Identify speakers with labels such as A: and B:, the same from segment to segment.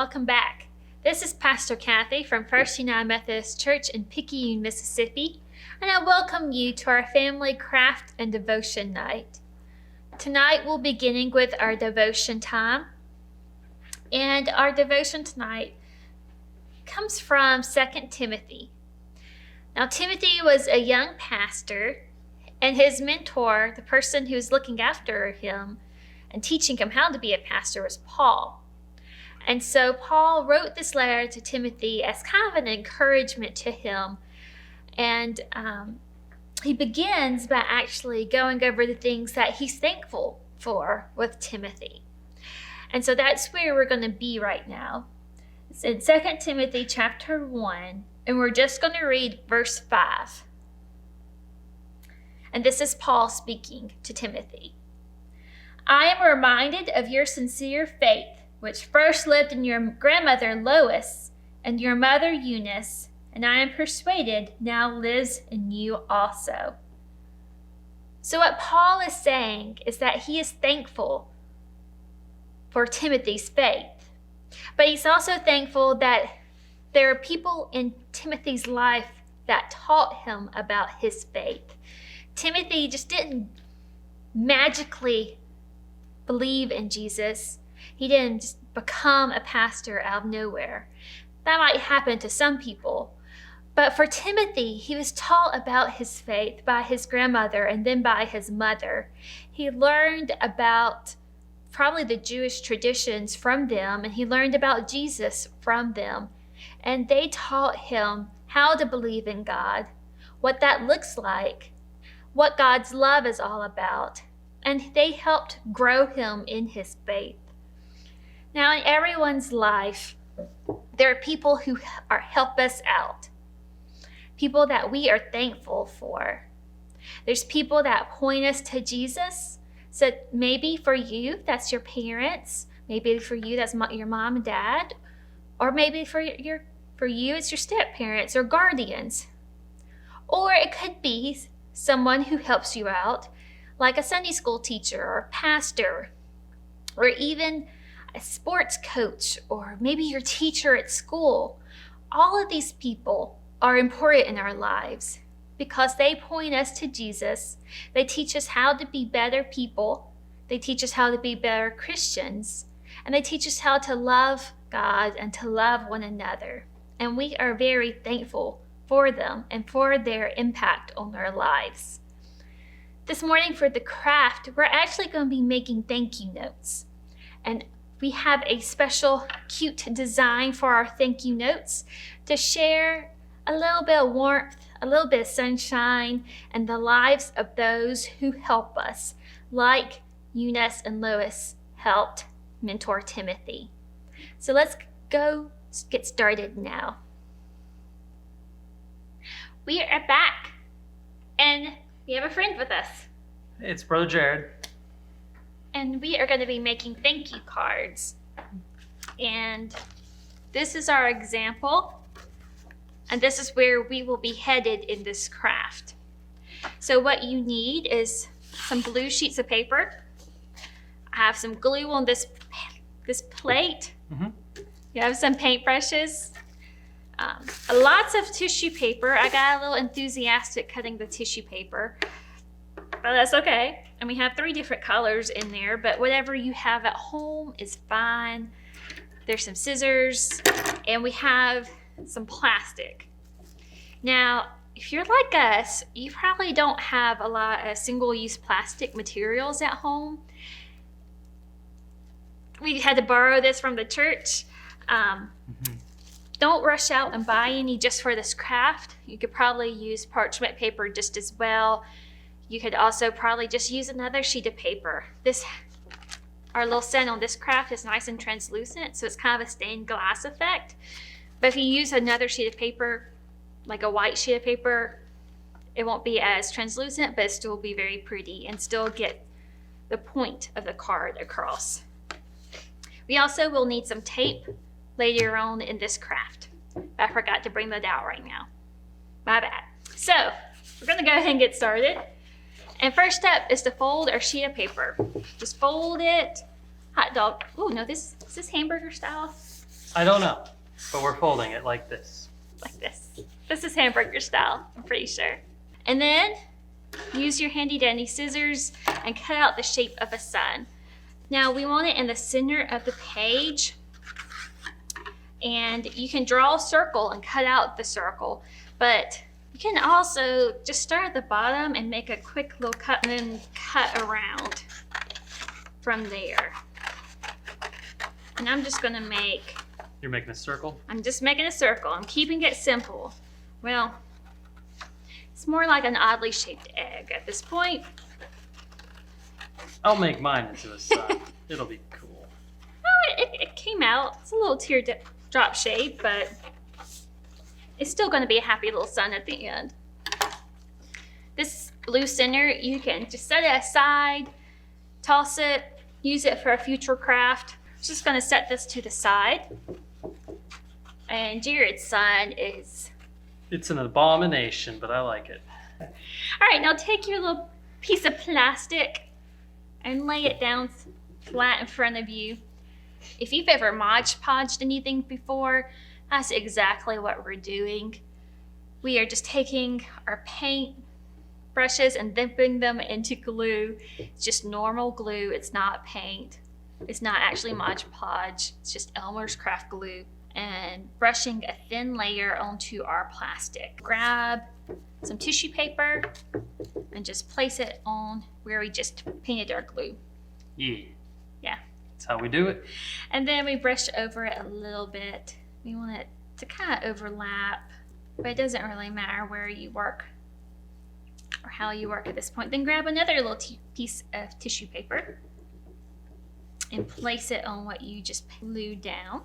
A: welcome back. This is Pastor Kathy from First United Methodist Church in Picayune, Mississippi, and I welcome you to our family craft and devotion night. Tonight we'll be beginning with our devotion time, and our devotion tonight comes from 2 Timothy. Now, Timothy was a young pastor, and his mentor, the person who was looking after him and teaching him how to be a pastor, was Paul. And so Paul wrote this letter to Timothy as kind of an encouragement to him. And he begins by actually going over the things that he's thankful for with Timothy. And so that's where we're going to be right now. It's in 2 Timothy chapter 1, and we're just going to read verse 5. And this is Paul speaking to Timothy. I am reminded of your sincere faith, which first lived in your grandmother Lois and your mother Eunice, and I am persuaded now lives in you also. So what Paul is saying is that he is thankful for Timothy's faith, but he's also thankful that there are people in Timothy's life that taught him about his faith. Timothy just didn't magically believe in Jesus. He didn't just become a pastor out of nowhere. That might happen to some people. But for Timothy, he was taught about his faith by his grandmother and then by his mother. He learned about probably the Jewish traditions from them, and he learned about Jesus from them. And they taught him how to believe in God, what that looks like, what God's love is all about. And they helped grow him in his faith. Now, in everyone's life, there are people who help us out, people that we are thankful for. There's people that point us to Jesus. So maybe for you, that's your parents. Maybe for you, that's your mom and dad. Or maybe for you, it's your step-parents or guardians. Or it could be someone who helps you out, like a Sunday school teacher or pastor, or even a sports coach, or maybe your teacher at school. All of these people are important in our lives because they point us to Jesus. They teach us how to be better people. They teach us how to be better Christians. And they teach us how to love God and to love one another. And we are very thankful for them and for their impact on our lives. This morning for the craft, we're actually going to be making thank you notes. And we have a special cute design for our thank you notes to share a little bit of warmth, a little bit of sunshine, and the lives of those who help us, like Eunice and Lois helped mentor Timothy. So let's go get started now. We are back, and we have a friend with us.
B: It's Brother Jarod.
A: And we are going to be making thank you cards. And this is our example. And this is where we will be headed in this craft. So what you need is some blue sheets of paper. I have some glue on this plate. Mm-hmm. You have some paintbrushes. Lots of tissue paper. I got a little enthusiastic cutting the tissue paper. But that's okay. And we have 3 different colors in there, but whatever you have at home is fine. There's some scissors, and we have some plastic. Now, if you're like us, you probably don't have a lot of single-use plastic materials at home. We had to borrow this from the church. Don't rush out and buy any just for this craft. You could probably use parchment paper just as well. You could also probably just use another sheet of paper. Our little scent on this craft is nice and translucent, so it's kind of a stained glass effect. But if you use another sheet of paper, like a white sheet of paper, it won't be as translucent, but it still will be very pretty and still get the point of the card across. We also will need some tape later on in this craft. I forgot to bring that out right now. My bad. So we're going to go ahead and get started. And first step is to fold our sheet of paper. Just fold it. Hot dog. Oh, no, this is hamburger style.
B: I don't know, but we're folding it like this.
A: Like this. This is hamburger style, I'm pretty sure. And then use your handy dandy scissors and cut out the shape of a sun. Now we want it in the center of the page, and you can draw a circle and cut out the circle, but you can also just start at the bottom and make a quick little cut and then cut around from there. And I'm just gonna make...
B: You're making a circle?
A: I'm just making a circle. I'm keeping it simple. Well, it's more like an oddly shaped egg at this point.
B: I'll make mine into a sun. It'll be cool.
A: Oh, it came out. It's a little teardrop shape, but it's still going to be a happy little sun at the end. This blue center, you can just set it aside, toss it, use it for a future craft. I'm just going to set this to the side. And Jared's sun is...
B: It's an abomination, but I like it.
A: All right, now take your little piece of plastic and lay it down flat in front of you. If you've ever Mod Podged anything before, that's exactly what we're doing. We are just taking our paint brushes and dipping them into glue. It's just normal glue. It's not paint. It's not actually Mod Podge. It's just Elmer's Craft glue. And brushing a thin layer onto our plastic. Grab some tissue paper and just place it on where we just painted our glue.
B: Yeah.
A: Yeah.
B: That's how we do it.
A: And then we brush over it a little bit. We want it to kind of overlap, but it doesn't really matter where you work or how you work at this point. Then grab another little piece of tissue paper and place it on what you just glued down.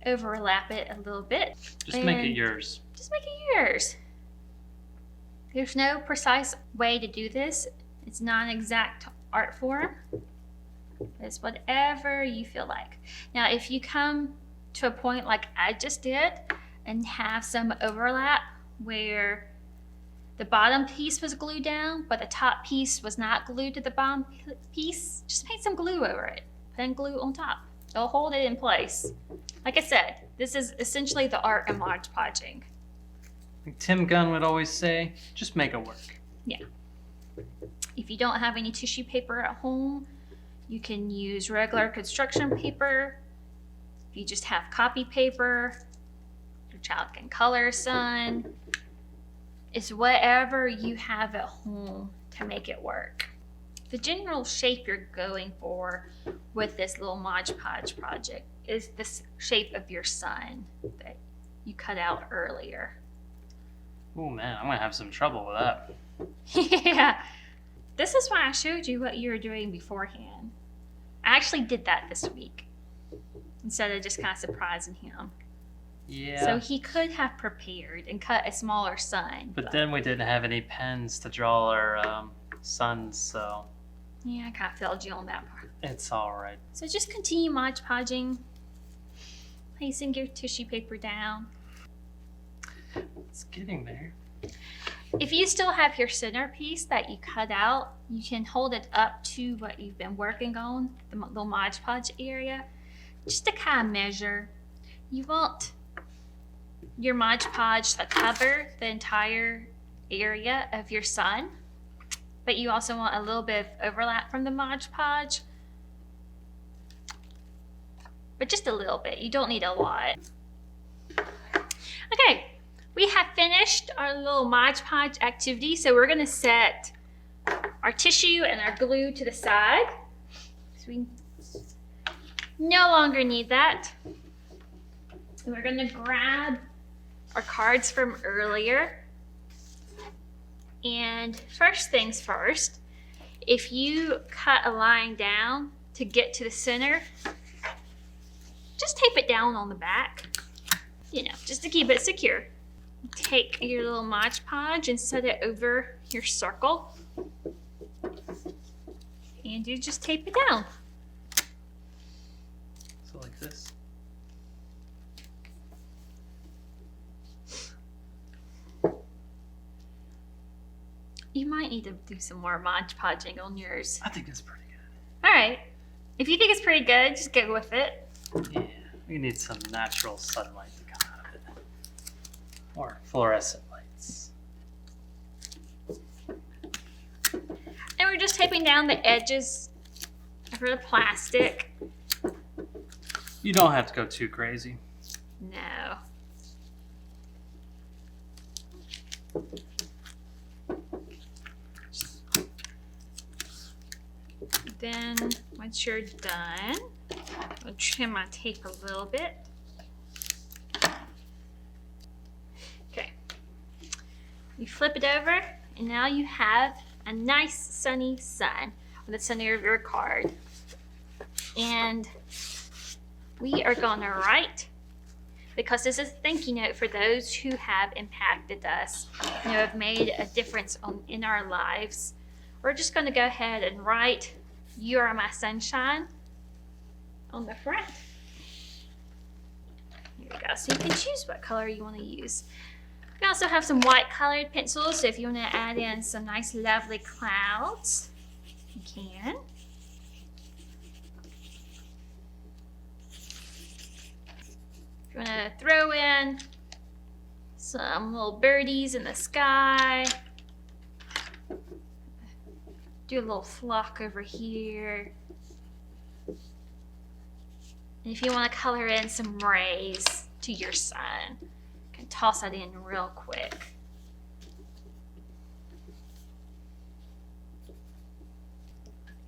A: Overlap it a little bit.
B: Just make it yours.
A: Just make it yours. There's no precise way to do this. It's not an exact art form. It's whatever you feel like. Now, if you come to a point like I just did and have some overlap where the bottom piece was glued down, but the top piece was not glued to the bottom piece, just paint some glue over it. Put glue on top. It'll hold it in place. Like I said, this is essentially the art of Mod Podging.
B: Like Tim Gunn would always say, just make it work.
A: Yeah. If you don't have any tissue paper at home, you can use regular construction paper. If you just have copy paper, your child can color sun. It's whatever you have at home to make it work. The general shape you're going for with this little Mod Podge project is this shape of your sun that you cut out earlier.
B: Oh man, I'm gonna have some trouble with that.
A: Yeah, this is why I showed you what you were doing beforehand. I actually did that this week instead of just kind of surprising him.
B: Yeah.
A: So he could have prepared and cut a smaller sun.
B: But then we didn't have any pens to draw our suns, so...
A: Yeah, I kind of failed you on that part.
B: It's alright.
A: So just continue Mod Podging, placing your tissue paper down.
B: It's getting there.
A: If you still have your centerpiece that you cut out, you can hold it up to what you've been working on, the little Mod Podge area, just to kind of measure. You want your Mod Podge to cover the entire area of your sun, but you also want a little bit of overlap from the Mod Podge, but just a little bit. You don't need a lot. Okay. We have finished our little Mod Podge activity, so we're going to set our tissue and our glue to the side. So we no longer need that. And we're going to grab our cards from earlier. And first things first, if you cut a line down to get to the center, just tape it down on the back, just to keep it secure. Take your little Mod Podge and set it over your circle. And you just tape it down.
B: So like this.
A: You might need to do some more Mod Podging on yours.
B: I think that's pretty good.
A: All right. If you think it's pretty good, just go with it.
B: Yeah. We need some natural sunlight to come out of it. Or fluorescent lights.
A: And we're just taping down the edges for the plastic.
B: You don't have to go too crazy.
A: No. Then, once you're done, I'll trim my tape a little bit. Okay. You flip it over, and now you have a nice sunny sun on the center of your card. And we are going to write, because this is a thank you note for those who have impacted us, have made a difference in our lives. We're just going to go ahead and write, "You are my sunshine," on the front. Here we go. So you can choose what color you want to use. We also have some white colored pencils, so if you want to add in some nice lovely clouds, you can. If you want to throw in some little birdies in the sky, do a little flock over here. And if you want to color in some rays to your sun, you can toss that in real quick.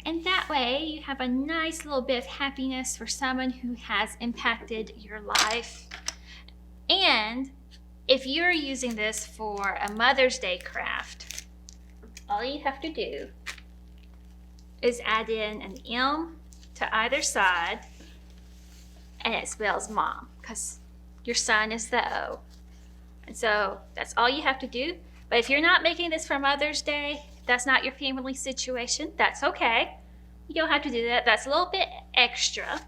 A: And that way you have a nice little bit of happiness for someone who has impacted your life. And if you're using this for a Mother's Day craft, all you have to do is add in an M to either side, and it spells mom, because your son is the O. And so that's all you have to do. But if you're not making this for Mother's Day, that's not your family situation, that's okay. You don't have to do that. That's a little bit extra.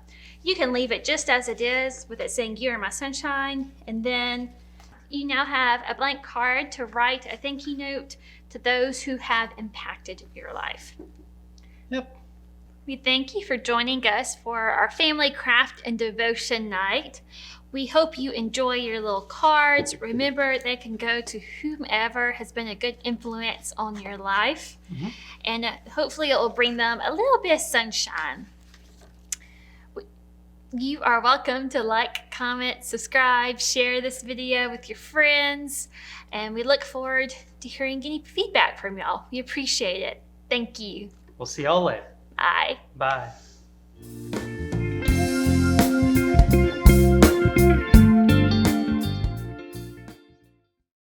A: You can leave it just as it is with it saying, "You are my sunshine," and then you now have a blank card to write a thank you note to those who have impacted your life.
B: Yep.
A: We thank you for joining us for our family craft and devotion night. We hope you enjoy your little cards. Remember, they can go to whomever has been a good influence on your life.
B: Mm-hmm.
A: And hopefully it will bring them a little bit of sunshine. You are welcome to like, comment, subscribe, share this video with your friends. And we look forward to hearing any feedback from y'all. We appreciate it. Thank you.
B: We'll see y'all later.
A: Bye.
B: Bye.